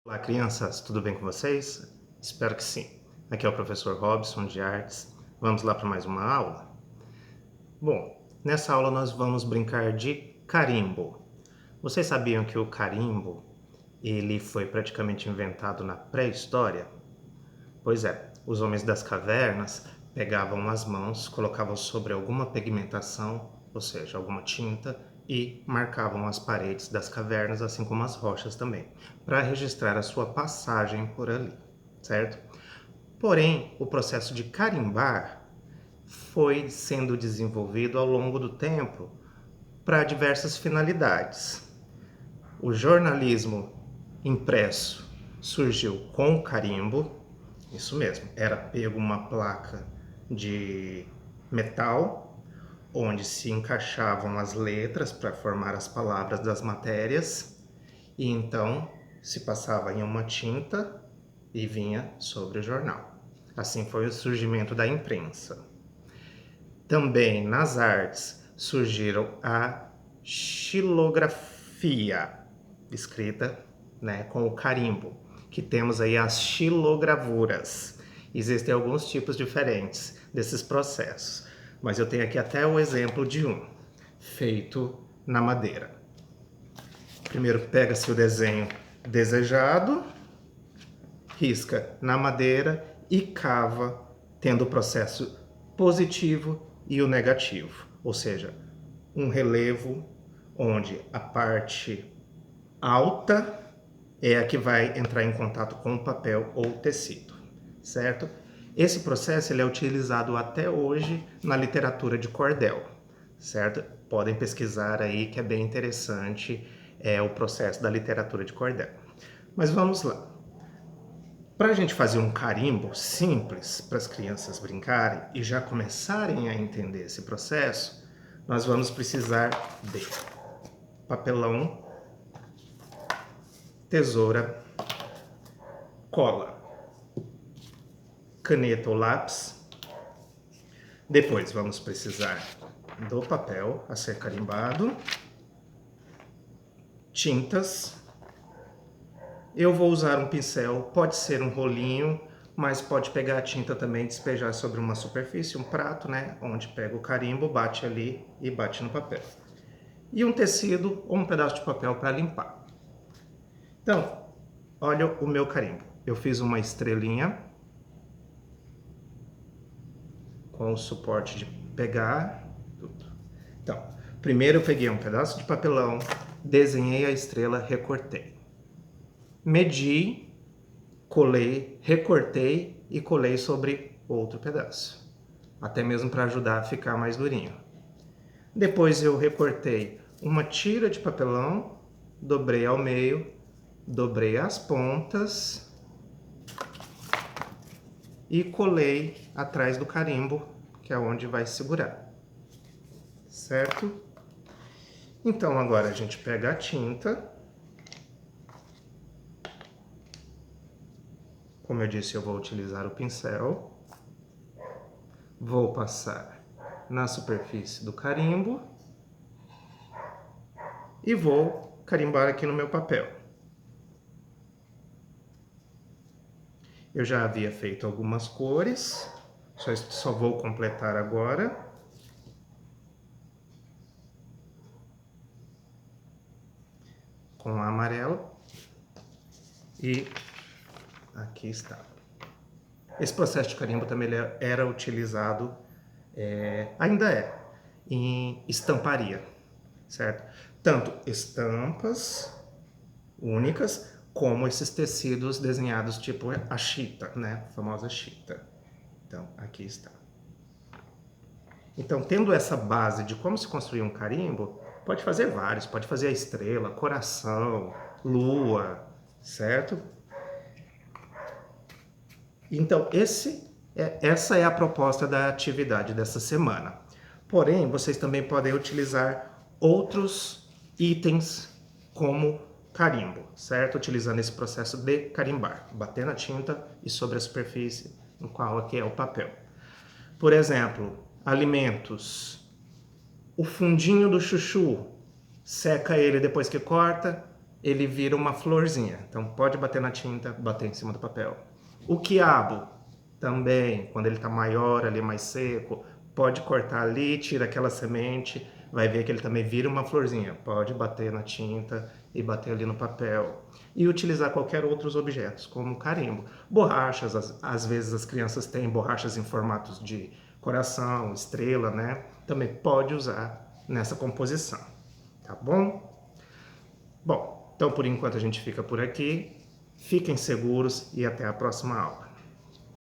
Olá, crianças, tudo bem com vocês? Espero que sim. Aqui é o professor Robson de Artes. Vamos lá para mais uma aula? Bom, nessa aula nós vamos brincar de carimbo. Vocês sabiam que o carimbo ele foi praticamente inventado na pré-história? Pois é, os homens das cavernas pegavam as mãos, colocavam sobre alguma pigmentação, ou seja, alguma tinta, e marcavam as paredes das cavernas, assim como as rochas também, para registrar a sua passagem por ali, certo? Porém, o processo de carimbar foi sendo desenvolvido ao longo do tempo para diversas finalidades. O jornalismo impresso surgiu com o carimbo, isso mesmo, era pego uma placa de metal onde se encaixavam as letras para formar as palavras das matérias e então se passava em uma tinta e vinha sobre o jornal. Assim foi o surgimento da imprensa. Também nas artes surgiram a xilografia, escrita, né, com o carimbo, que temos aí as xilogravuras. Existem alguns tipos diferentes desses processos, mas eu tenho aqui até o exemplo de um, feito na madeira. Primeiro pega-se o desenho desejado, risca na madeira e cava, tendo o processo positivo e o negativo, ou seja, um relevo onde a parte alta é a que vai entrar em contato com o papel ou o tecido, certo? Esse processo ele é utilizado até hoje na literatura de cordel, certo? Podem pesquisar aí que é bem interessante o processo da literatura de cordel. Mas vamos lá. Para a gente fazer um carimbo simples para as crianças brincarem e já começarem a entender esse processo, nós vamos precisar de papelão, tesoura, cola, caneta ou lápis. Depois vamos precisar do papel a ser carimbado, tintas. Eu vou usar um pincel, pode ser um rolinho, mas pode pegar a tinta também e despejar sobre uma superfície, um prato, né? Onde pega o carimbo, bate ali e bate no papel. E um tecido ou um pedaço de papel para limpar. Então, olha o meu carimbo. Eu fiz uma estrelinha com o suporte de pegar tudo. Então, primeiro eu peguei um pedaço de papelão, desenhei a estrela, recortei. Medi, colei, recortei e colei sobre outro pedaço, até mesmo para ajudar a ficar mais durinho. Depois eu recortei uma tira de papelão, dobrei ao meio, dobrei as pontas e colei atrás do carimbo, que é onde vai segurar, certo? Então agora a gente pega a tinta. Como eu disse, eu vou utilizar o pincel. Vou passar na superfície do carimbo e vou carimbar aqui no meu papel. Eu já havia feito algumas cores, só vou completar agora. Com a amarelo. E aqui está. Esse processo de carimbo também era utilizado, ainda é, em estamparia, certo? Tanto estampas únicas, como esses tecidos desenhados tipo a chita, né? A famosa chita. Então, aqui está. Então, tendo essa base de como se construir um carimbo, pode fazer vários, pode fazer a estrela, coração, lua, certo? Então, essa é a proposta da atividade dessa semana. Porém, vocês também podem utilizar outros itens como carimbo, certo? Utilizando esse processo de carimbar, bater na tinta e sobre a superfície, no qual aqui é o papel. Por exemplo, alimentos. O fundinho do chuchu, seca ele depois que corta, ele vira uma florzinha. Então pode bater na tinta, bater em cima do papel. O quiabo também, quando ele está maior, ali mais seco, pode cortar ali, tira aquela semente, vai ver que ele também vira uma florzinha. Pode bater na tinta e bater ali no papel. E utilizar qualquer outros objetos, como carimbo. Borrachas, às vezes as crianças têm borrachas em formatos de coração, estrela, né? Também pode usar nessa composição, tá bom? Bom, então por enquanto a gente fica por aqui. Fiquem seguros e até a próxima aula.